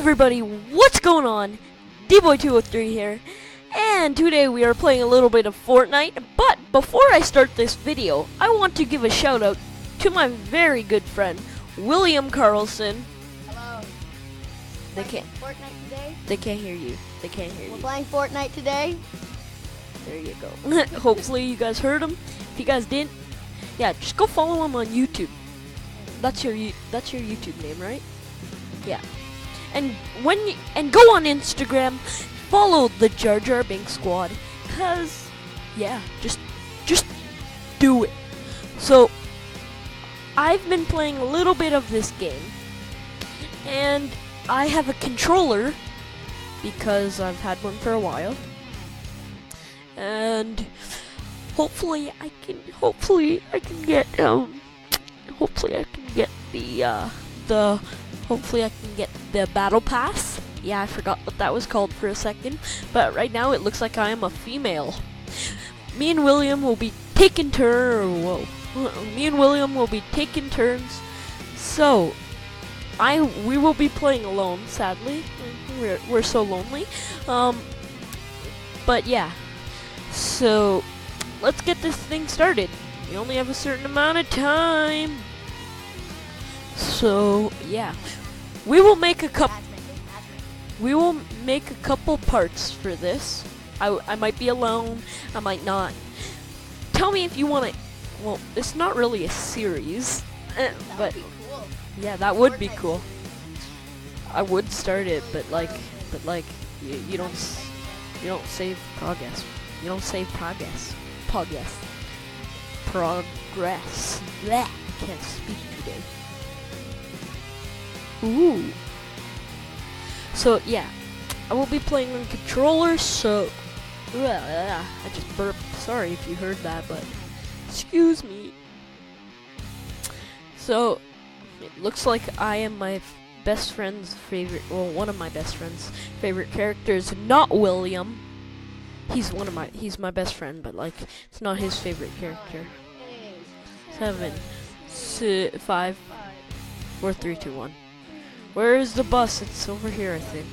everybody, what's going on? D-Boy203 here, and today we are playing a little bit of Fortnite, but before I start this video, I want to give a shout out to my very good friend, William Carlson. Hello. They can't Fortnite today? They can't hear you. They can't hear We're you. playing Fortnite today? There you go. Hopefully you guys heard him. If you guys didn't, yeah, just go follow him on YouTube. That's your YouTube name, right? Yeah. And go on Instagram, follow the Jar Jar Binks Squad, cause yeah, just do it. So I've been playing a little bit of this game, and I have a controller because I've had one for a while, and hopefully I can get the battle pass. Yeah, I forgot what that was called for a second, but right now it looks like I am a female. Me and William will be taking turns. So we will be playing alone, sadly. We're so lonely. But yeah. So let's get this thing started. We only have a certain amount of time. So yeah. We will make a couple parts for this. I might be alone, I might not. Tell me if you want to. Well, it's not really a series, but yeah, that would be cool. I would start it, but you don't save progress. You don't save progress. Progress. Blah. Can't speak today. Ooh. So yeah, I will be playing on controller. So I just burped. Sorry if you heard that, but excuse me. So it looks like I am my best friend's favorite. Well, one of my best friend's favorite characters. Not William. He's my best friend, but it's not his favorite character. 7, 5, 4, 3, 2, 1. Where is the bus? It's over here, I think.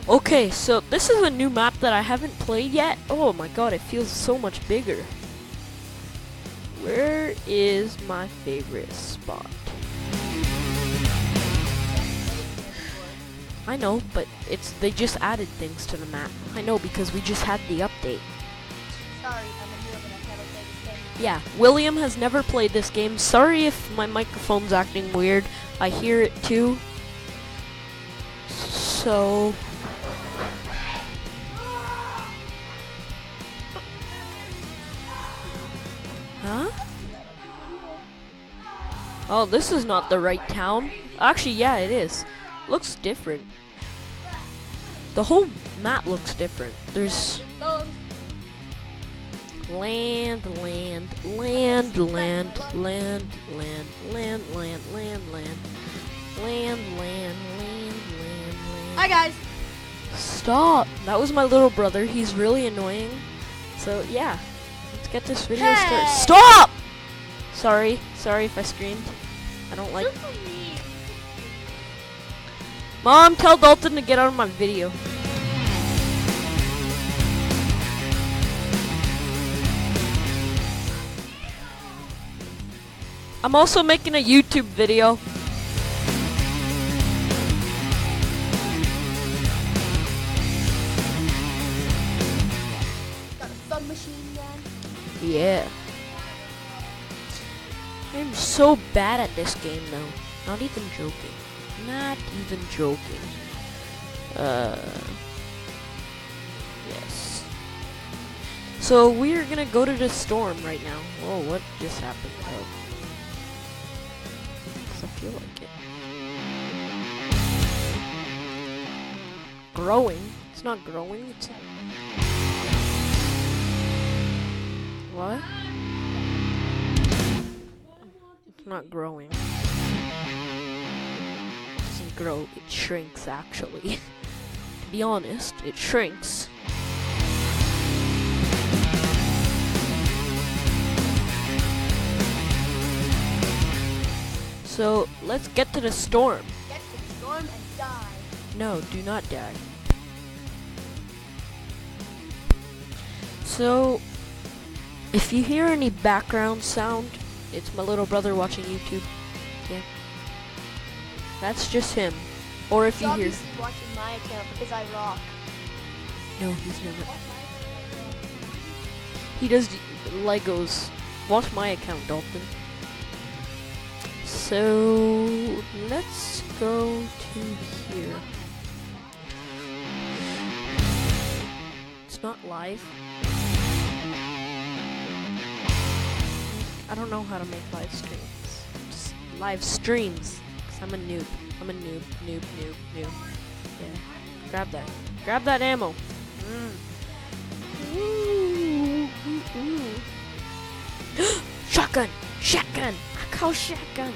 Okay, so this is a new map that I haven't played yet. Oh my god, it feels so much bigger. Where is my favorite spot? I know, but they just added things to the map. I know because we just had the update. Sorry, I'm a new one. I've never played this game. Yeah, William has never played this game. Sorry if my microphone's acting weird. I hear it too. So huh? Oh, this is not the right town. Actually, yeah, it is. Looks different. The whole map looks different. There's land. Hi guys. Stop. That was my little brother. He's really annoying. So yeah, let's get this video started. Stop! Sorry if I screamed. I don't like. Mom, tell Dalton to get out of my video. I'm also making a YouTube video. Got a submachine gun. Yeah. I'm so bad at this game though. Not even joking. Yes. So we are gonna go to the storm right now. Whoa, what just happened? Oh. I feel like it. Growing? It's not growing, it's what? It's not growing. Grow, it shrinks actually. To be honest, it shrinks. So let's get to the storm. Get to the storm and die. No, do not die. So, if you hear any background sound, it's my little brother watching YouTube. Yeah. That's just him. Or if He's you hear... obviously watching my account because I rock. No, he's never. He does Legos. Watch my account, Dalton. So, let's go to here. It's not live. I don't know how to make live streams. Just live streams. Cause I'm a noob. I'm a noob. Yeah. Grab that. Grab that ammo. Shotgun! Shotgun! I call shotgun!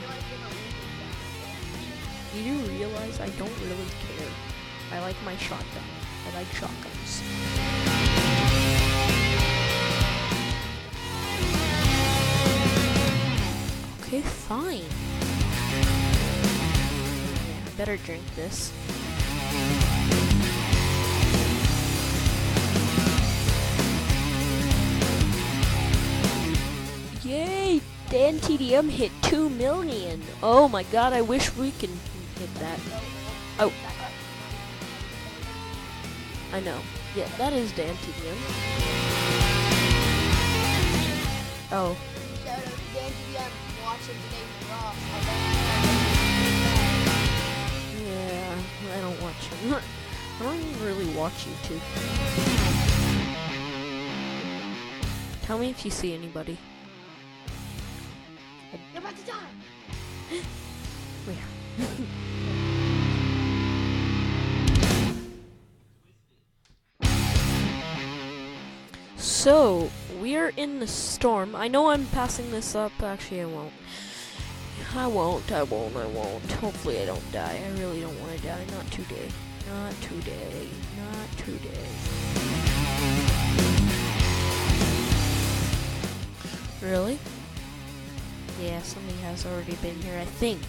You do realize I don't really care. I like my shotgun. I like shotguns. Okay, fine. Yeah, I better drink this. Yay! Dan TDM hit 2 million. Oh my god, I wish we can hit that. Oh. I know. Yeah, that is Dan TDM. Oh. Shout out to Dan TDM watching today's rock. Yeah, I don't watch him. I don't really watch YouTube. Tell me if you see anybody. You're about to die. Where? So, we're in the storm. I know I'm passing this up. Actually, I won't. I won't. Hopefully I don't die. I really don't want to die. Not today. Not today. Not today. Really? Yeah, somebody has already been here, I think.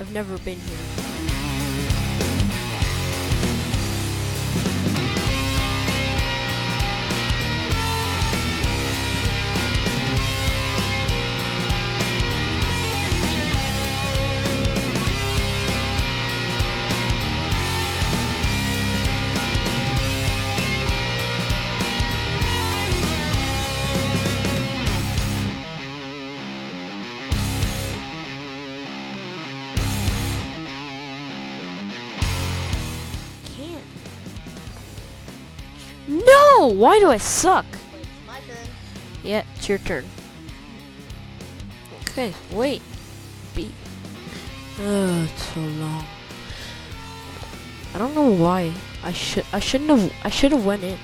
I've never been here. No! Why do I suck? Wait, it's my turn. Yeah, it's your turn. Okay, wait. B. It's so long. I don't know why. I should have went in.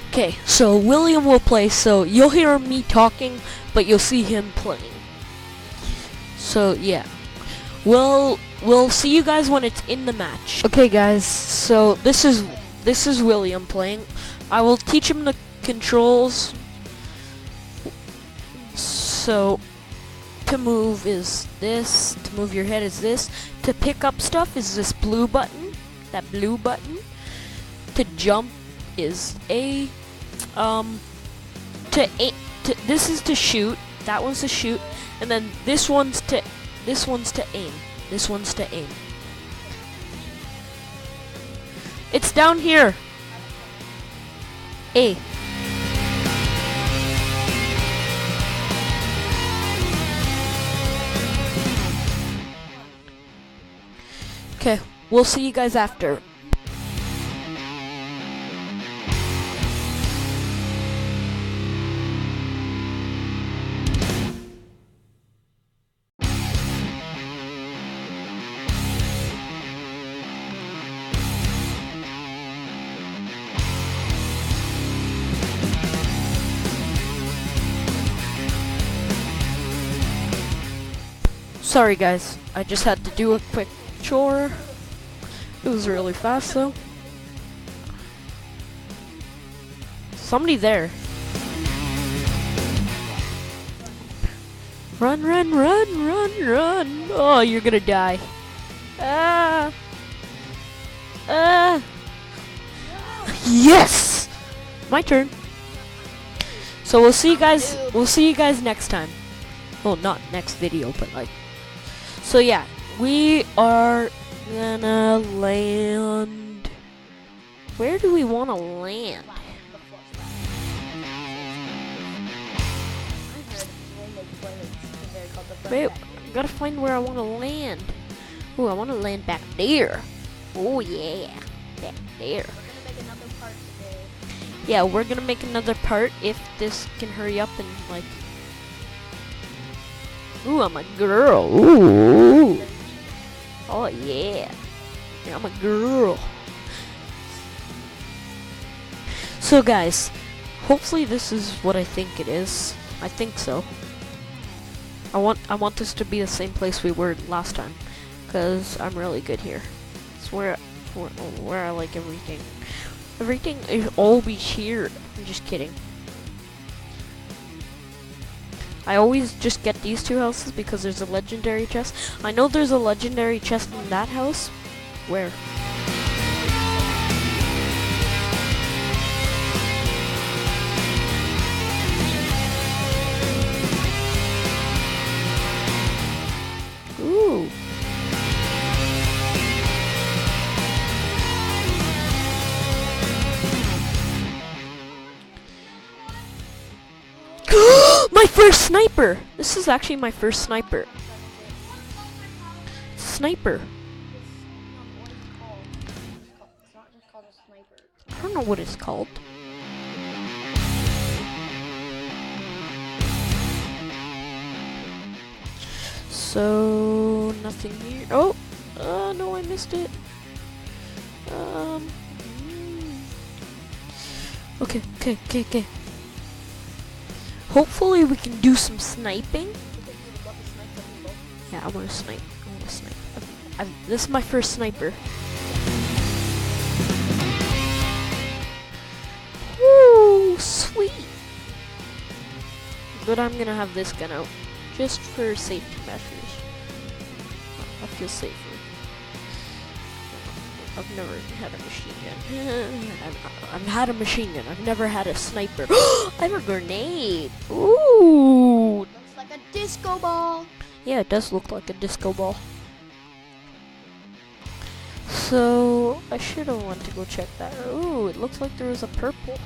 Okay, so William will play, so you'll hear me talking, but you'll see him playing. So yeah. We'll see you guys when it's in the match. Okay guys, so this is William playing. I will teach him the controls. So, to move is this. To move your head is this. To pick up stuff is this blue button. That blue button. To jump is A. This is to shoot. That one's to shoot. And then this one's to aim. This one's to aim. It's down here. A. Okay, we'll see you guys after. Sorry guys, I just had to do a quick chore. It was really fast though. Somebody there. Run, run, run, run, run. Oh, you're gonna die. Ah. Ah. Yes! My turn. So we'll see you guys. We'll see you guys next time. Well, not next video, but like. So yeah, we are gonna land. Where do we want to land? Wait, I gotta find where I want to land. Oh, I want to land back there. Oh yeah, back there. Yeah, we're gonna make another part if this can hurry up and like. Ooh, I'm a girl. Ooh. Oh yeah, I'm a girl. So guys, hopefully this is what I think it is. I think so. I want this to be the same place we were last time, cause I'm really good here. It's where I like everything. Everything is always here. I'm just kidding. I always just get these two houses because there's a legendary chest. I know there's a legendary chest in that house. Where? Ooh. My first sniper! This is actually my first sniper. Sniper. I don't know what it's called. So nothing here. Oh, no, I missed it. Okay. Hopefully we can do some sniping. Yeah, I want to snipe. This is my first sniper. Woo, sweet. But I'm gonna have this gun out just for safety measures. I feel safer. I've never had a machine gun. I've had a machine gun. I've never had a sniper. I have a grenade. Ooh. Looks like a disco ball. Yeah, it does look like a disco ball. So I should have went to go check that. Ooh, it looks like there was a purple.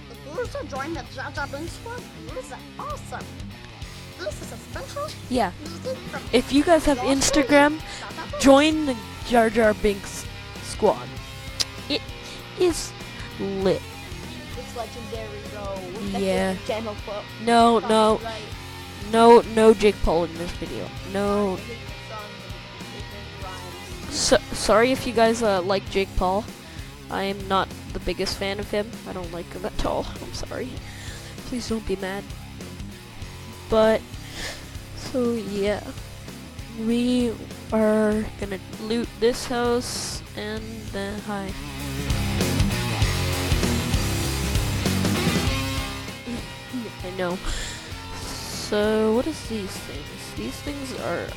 The Blues are joining the Jar Jar Binks squad. Blues are awesome. This is a special. Yeah. music from If you guys have Los Instagram, Angeles. join the Jar Jar Binks squad. It is lit. It's legendary, bro. Yeah. Channel for No, copyright. no Jake Paul in this video. No. I hate the song and it rhymes. Sorry if you guys like Jake Paul. I am not the biggest fan of him. I don't like him at all. I'm sorry. Please don't be mad. But, so yeah. We are gonna loot this house and then hi. I know. So what is these things? These things are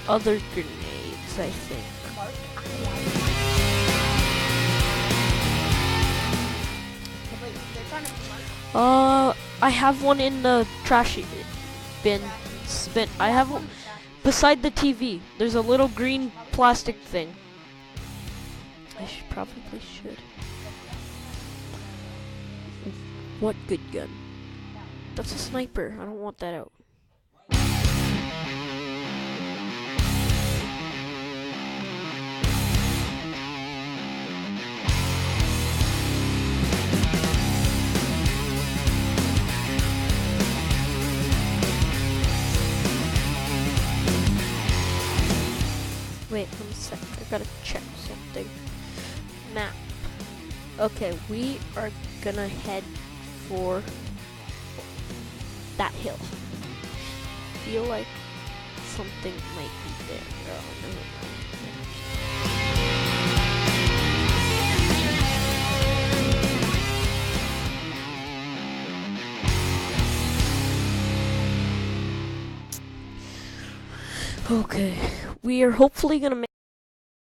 other grenades, I think. Wait, they're trying to be Mark. I have one in the trash bin. I have one beside the TV. There's a little green plastic thing. I probably should. What good gun? That's a sniper. I don't want that out. Wait 1 sec, I gotta check something. Map. Okay, we are gonna head for that hill. Feel like something might be there. Oh, never mind. Okay, we are hopefully gonna make